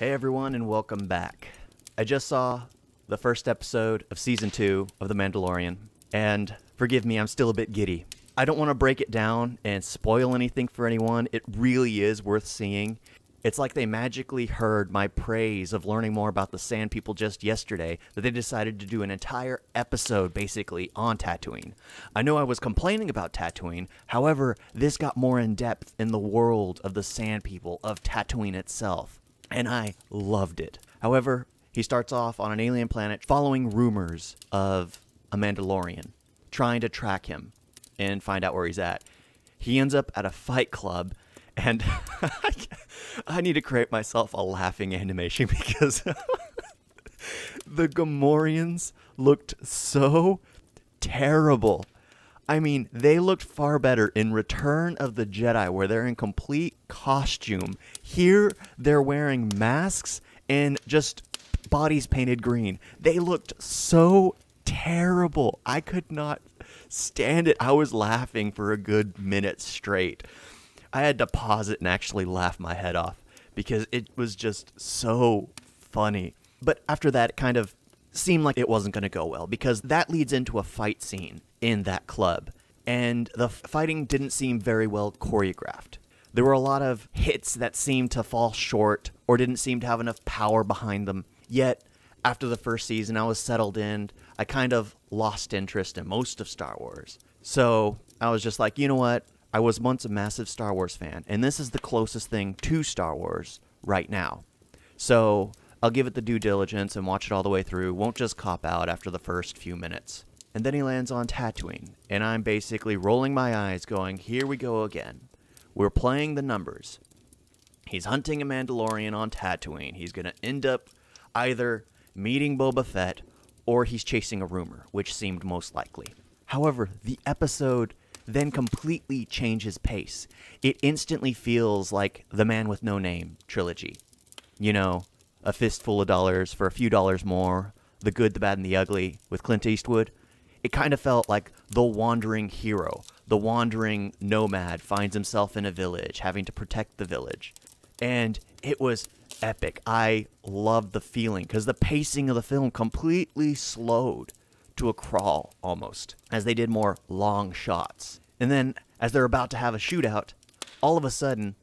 Hey everyone, and welcome back. I just saw the first episode of Season 2 of The Mandalorian, and forgive me, I'm still a bit giddy. I don't want to break it down and spoil anything for anyone. It really is worth seeing. It's like they magically heard my praise of learning more about the Sand People just yesterday, that they decided to do an entire episode basically on Tatooine. I know I was complaining about Tatooine, however, this got more in depth in the world of the Sand People, of Tatooine itself. And I loved it. However, he starts off on an alien planet following rumors of a Mandalorian, trying to track him and find out where he's at. He ends up at a fight club, and I need to create myself a laughing animation because the Gamorreans looked so terrible. I mean, they looked far better in Return of the Jedi, where they're in complete costume. Here, they're wearing masks and just bodies painted green. They looked so terrible. I could not stand it. I was laughing for a good minute straight. I had to pause it and actually laugh my head off because it was just so funny. But after that, it kind of seemed like it wasn't going to go well because that leads into a fight scene in that club, and the fighting didn't seem very well choreographed. There were a lot of hits that seemed to fall short or didn't seem to have enough power behind them. Yet, after the first season, I was settled in. I kind of lost interest in most of Star Wars. So I was just like, you know what? I was once a massive Star Wars fan, and this is the closest thing to Star Wars right now. So I'll give it the due diligence and watch it all the way through. Won't just cop out after the first few minutes. And then he lands on Tatooine, and I'm basically rolling my eyes going, here we go again. We're playing the numbers. He's hunting a Mandalorian on Tatooine. He's going to end up either meeting Boba Fett or he's chasing a rumor, which seemed most likely. However, the episode then completely changes pace. It instantly feels like the Man with No Name trilogy. You know, a fistful of dollars for a few dollars more, The Good, the Bad, and the Ugly with Clint Eastwood. It kind of felt like the wandering hero, the wandering nomad finds himself in a village, having to protect the village. And it was epic. I loved the feeling because the pacing of the film completely slowed to a crawl almost as they did more long shots. And then as they're about to have a shootout, all of a sudden,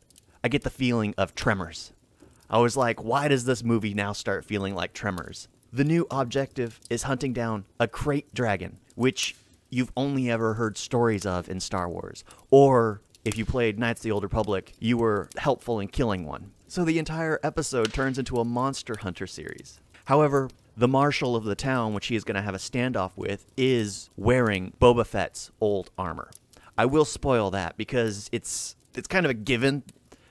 I get the feeling of Tremors. I was like, why does this movie now start feeling like Tremors? The new objective is hunting down a crate dragon, which you've only ever heard stories of in Star Wars. Or, if you played Knights of the Old Republic, you were helpful in killing one. So the entire episode turns into a Monster Hunter series. However, the marshal of the town, which he is going to have a standoff with, is wearing Boba Fett's old armor. I will spoil that because it's kind of a given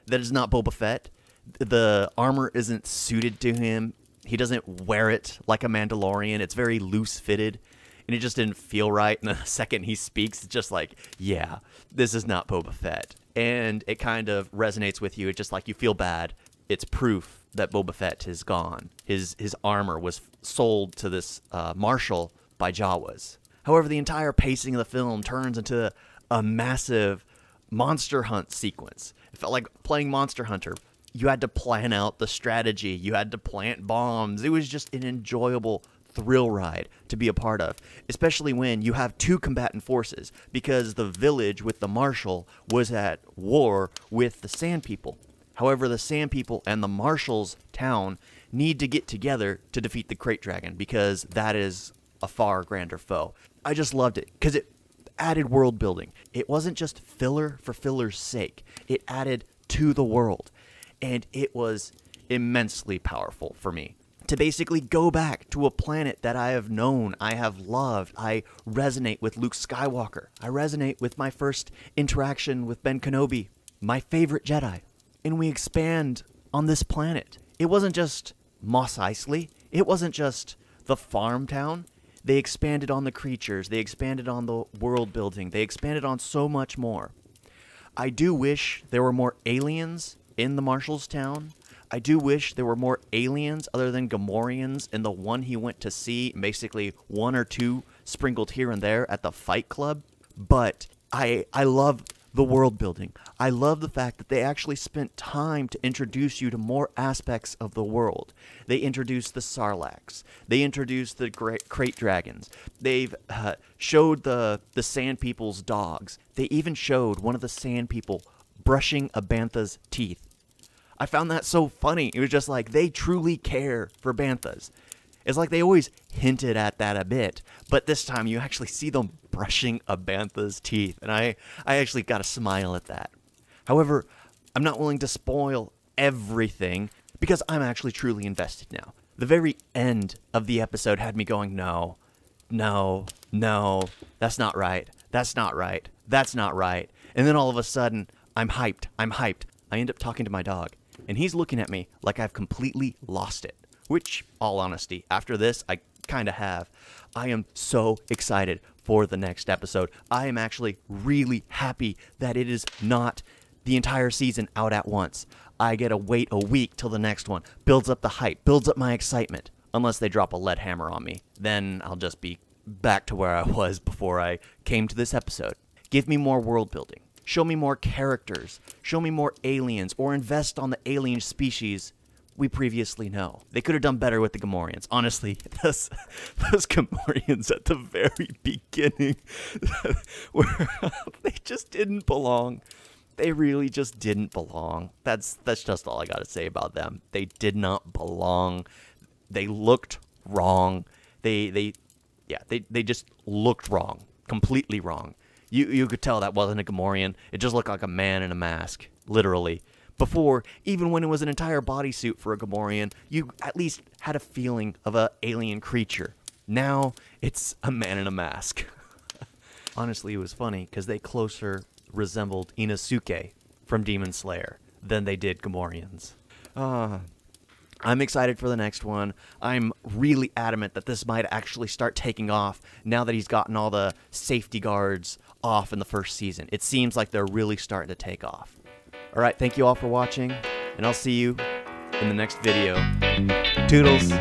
that it's not Boba Fett. The armor isn't suited to him. He doesn't wear it like a Mandalorian. It's very loose-fitted, and it just didn't feel right. And the second he speaks, it's just like, yeah, this is not Boba Fett. And it kind of resonates with you. It's just like you feel bad. It's proof that Boba Fett is gone. His armor was sold to this marshal by Jawas. However, the entire pacing of the film turns into a massive monster hunt sequence. It felt like playing Monster Hunter. You had to plan out the strategy. You had to plant bombs. It was just an enjoyable thrill ride to be a part of, especially when you have two combatant forces, because the village with the marshal was at war with the Sand People. However, the Sand People and the marshal's town need to get together to defeat the Crate Dragon, because that is a far grander foe. I just loved it because it added world building. It wasn't just filler for filler's sake. It added to the world. And it was immensely powerful for me to basically go back to a planet that I have known, I have loved. I resonate with Luke Skywalker. I resonate with my first interaction with Ben Kenobi, my favorite Jedi. And we expand on this planet. It wasn't just Mos Eisley. It wasn't just the farm town. They expanded on the creatures. They expanded on the world building. They expanded on so much more. I do wish there were more aliens in the Marshal's town. I do wish there were more aliens other than Gamorreans in the one he went to see, basically one or two sprinkled here and there at the fight club. But I love the world building. I love the fact that they actually spent time to introduce you to more aspects of the world. They introduced the Sarlaccs. They introduced the crate dragons. They've showed the Sand People's dogs. They even showed one of the Sand People brushing a bantha's teeth. I found that so funny. It was just like, they truly care for banthas. It's like they always hinted at that a bit, but this time you actually see them brushing a bantha's teeth, and I actually got a smile at that. However, I'm not willing to spoil everything because I'm actually truly invested now. The very end of the episode had me going, no, that's not right, that's not right, that's not right. And then all of a sudden, I'm hyped. I end up talking to my dog, and he's looking at me like I've completely lost it. Which, all honesty, after this, I kind of have. I am so excited for the next episode. I am actually really happy that it is not the entire season out at once. I get to wait a week till the next one. Builds up the hype, builds up my excitement. Unless they drop a lead hammer on me. Then I'll just be back to where I was before I came to this episode. Give me more world building. Show me more characters. Show me more aliens, or invest on the alien species we previously know. They could have done better with the Gamorreans. Honestly, those Gamorreans at the very beginning, where they just didn't belong. They really just didn't belong. That's just all I gotta say about them. They did not belong. They looked wrong. They just looked wrong. Completely wrong. You could tell that wasn't a Gamorrean. It just looked like a man in a mask. Literally. Before, even when it was an entire bodysuit for a Gamorrean, you at least had a feeling of an alien creature. Now, it's a man in a mask. Honestly, it was funny, because they closer resembled Inosuke from Demon Slayer than they did Gamorreans. I'm excited for the next one. I'm really adamant that this might actually start taking off now that he's gotten all the safety guards off in the first season. It seems like they're really starting to take off. Alright, thank you all for watching, and I'll see you in the next video. Toodles!